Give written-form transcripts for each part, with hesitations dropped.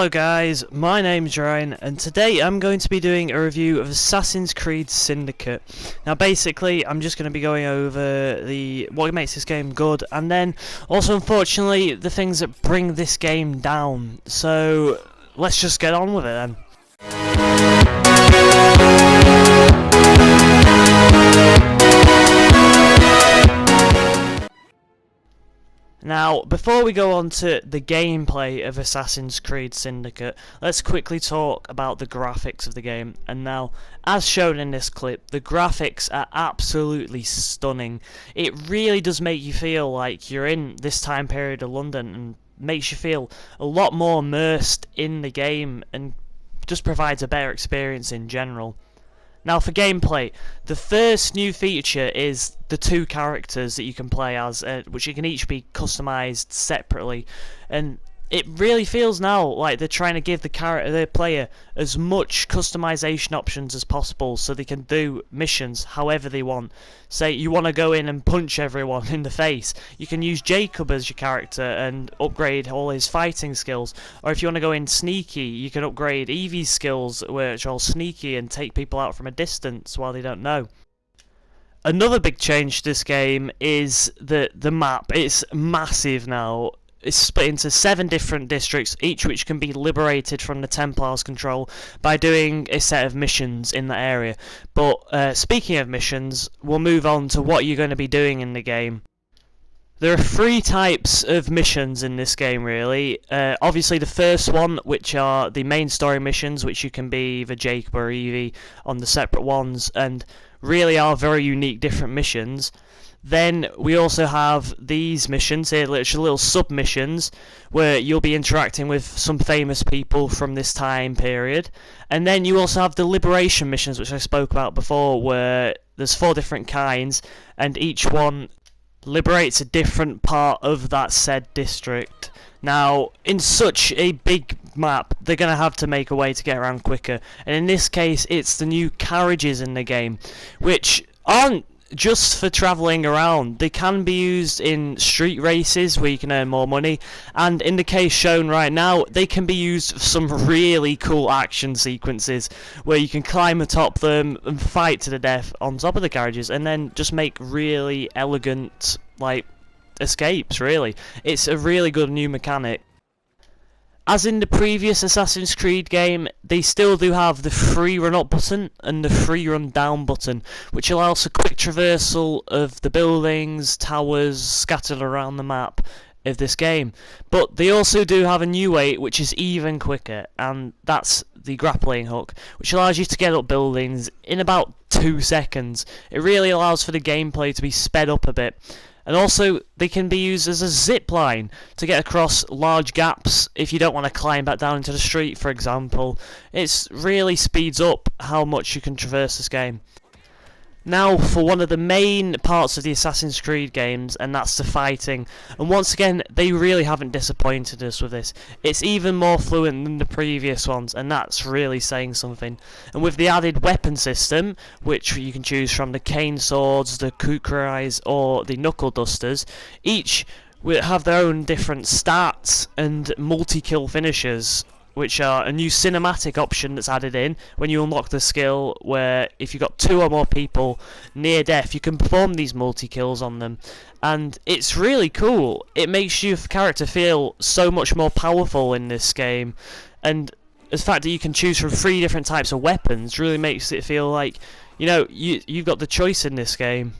Hello guys, my name's Ryan, and today I'm going to be doing a review of Assassin's Creed Syndicate. Now basically, I'm just going to be going over what makes this game good, and then also unfortunately the things that bring this game down. So let's just get on with it then. Now, before we go on to the gameplay of Assassin's Creed Syndicate, let's quickly talk about the graphics of the game. And now, as shown in this clip, the graphics are absolutely stunning. It really does make you feel like you're in this time period of London, and makes you feel a lot more immersed in the game, and just provides a better experience in general. Now for gameplay, the first new feature is the two characters that you can play as, which you can each be customised separately, and it really feels now like they're trying to give the player as much customization options as possible, so they can do missions however they want. Say you want to go in and punch everyone in the face, you can use Jacob as your character and upgrade all his fighting skills. Or if you want to go in sneaky, you can upgrade Evie's skills, which are all sneaky and take people out from a distance while they don't know. Another big change to this game is the map. It's massive now. It's split into 7 different districts, each which can be liberated from the Templars' control by doing a set of missions in that area. But speaking of missions, we'll move on to what you're going to be doing in the game. There are 3 types of missions in this game, really. Obviously the first one, which are the main story missions, which you can be either Jacob or Evie on the separate ones, and really are very unique different missions. Then we also have these missions here, literally little sub-missions, where you'll be interacting with some famous people from this time period. And then you also have the liberation missions, which I spoke about before, where there's 4 different kinds, and each one liberates a different part of that said district. Now, in such a big map, they're going to have to make a way to get around quicker. And in this case, it's the new carriages in the game, which aren't just for travelling around. They can be used in street races where you can earn more money, and in the case shown right now, they can be used for some really cool action sequences where you can climb atop them and fight to the death on top of the carriages, and then just make really elegant, like, escapes, really. It's a really good new mechanic. As in the previous Assassin's Creed game, they still do have the free run up button and the free run down button, which allows for quick traversal of the buildings, towers scattered around the map of this game. But they also do have a new way which is even quicker, and that's the grappling hook, which allows you to get up buildings in about 2 seconds. It really allows for the gameplay to be sped up a bit. And also, they can be used as a zip line to get across large gaps if you don't want to climb back down into the street, for example. It really speeds up how much you can traverse this game. Now for one of the main parts of the Assassin's Creed games, and that's the fighting. And once again, they really haven't disappointed us with this. It's even more fluent than the previous ones, and that's really saying something. And with the added weapon system, which you can choose from the cane swords, the kukrais, or the knuckle dusters, each will have their own different stats and multi-kill finishes, which are a new cinematic option that's added in when you unlock the skill, where if you've got 2 or more people near death, you can perform these multi-kills on them. And it's really cool. It makes your character feel so much more powerful in this game. And the fact that you can choose from 3 different types of weapons really makes it feel like, you know, you've got the choice in this game.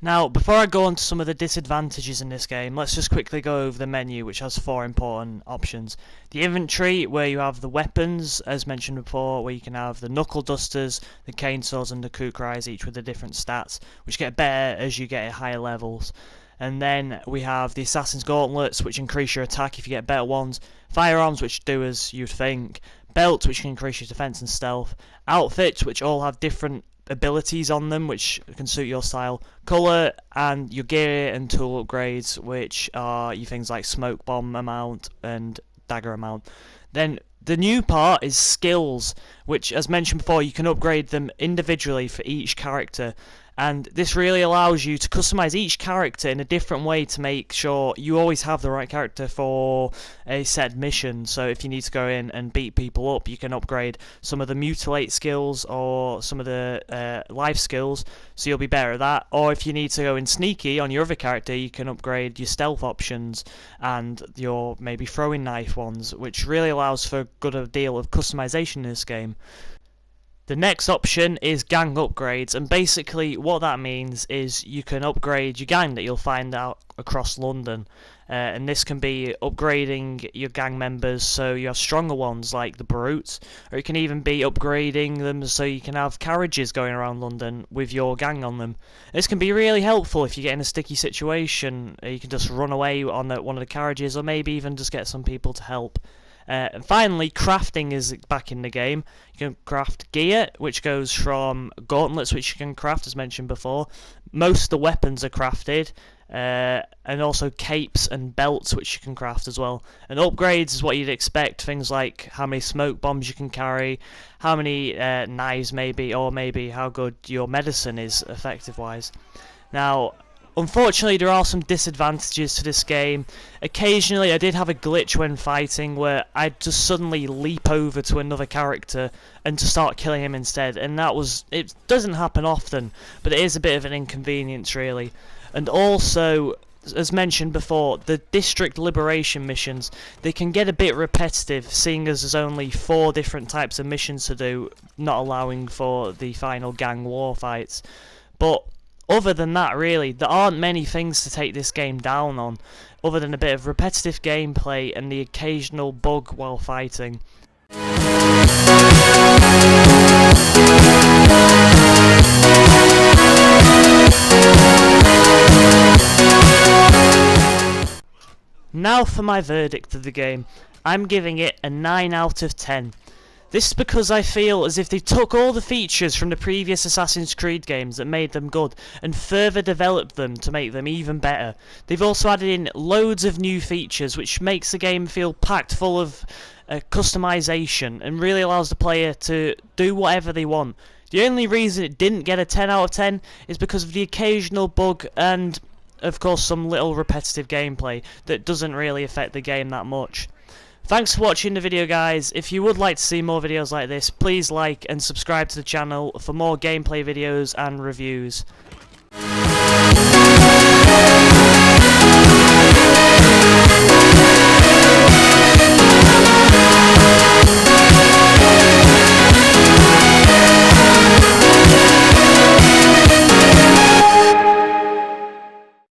Now, before I go on to some of the disadvantages in this game, let's just quickly go over the menu, which has 4 important options. The inventory, where you have the weapons, as mentioned before, where you can have the knuckle dusters, the cane swords, and the kukrais, each with the different stats, which get better as you get at higher levels. And then we have the Assassin's Gauntlets, which increase your attack if you get better ones, firearms, which do as you'd think, belts, which can increase your defense and stealth, outfits, which all have different abilities on them which can suit your style, colour, and your gear and tool upgrades, which are your things like smoke bomb amount and dagger amount. Then the new part is skills, which, as mentioned before, you can upgrade them individually for each character, and this really allows you to customize each character in a different way to make sure you always have the right character for a set mission. So if you need to go in and beat people up, you can upgrade some of the mutilate skills or some of the life skills, so you'll be better at that. Or if you need to go in sneaky on your other character, you can upgrade your stealth options and your maybe throwing knife ones, which really allows for a good deal of customization in this game. The next option is gang upgrades, and basically what that means is you can upgrade your gang that you'll find out across London, and this can be upgrading your gang members so you have stronger ones like the Brutes, or it can even be upgrading them so you can have carriages going around London with your gang on them. This can be really helpful if you get in a sticky situation. You can just run away on one of the carriages, or maybe even just get some people to help. And finally, crafting is back in the game. You can craft gear, which goes from gauntlets, which you can craft, as mentioned before. Most of the weapons are crafted, and also capes and belts, which you can craft as well. And upgrades is what you'd expect, things like how many smoke bombs you can carry, how many knives maybe, or maybe how good your medicine is effective-wise. Now, unfortunately, there are some disadvantages to this game. Occasionally, I did have a glitch when fighting where I'd just suddenly leap over to another character and just start killing him instead, and it doesn't happen often, but it is a bit of an inconvenience, really. And also, as mentioned before, the district liberation missions, they can get a bit repetitive, seeing as there's only 4 different types of missions to do, not allowing for the final gang war fights. But other than that, really, there aren't many things to take this game down on, other than a bit of repetitive gameplay and the occasional bug while fighting. Now for my verdict of the game. I'm giving it a 9 out of 10. This is because I feel as if they took all the features from the previous Assassin's Creed games that made them good and further developed them to make them even better. They've also added in loads of new features, which makes the game feel packed full of customization and really allows the player to do whatever they want. The only reason it didn't get a 10 out of 10 is because of the occasional bug and, of course, some little repetitive gameplay that doesn't really affect the game that much. Thanks for watching the video, guys. If you would like to see more videos like this, please like and subscribe to the channel for more gameplay videos and reviews.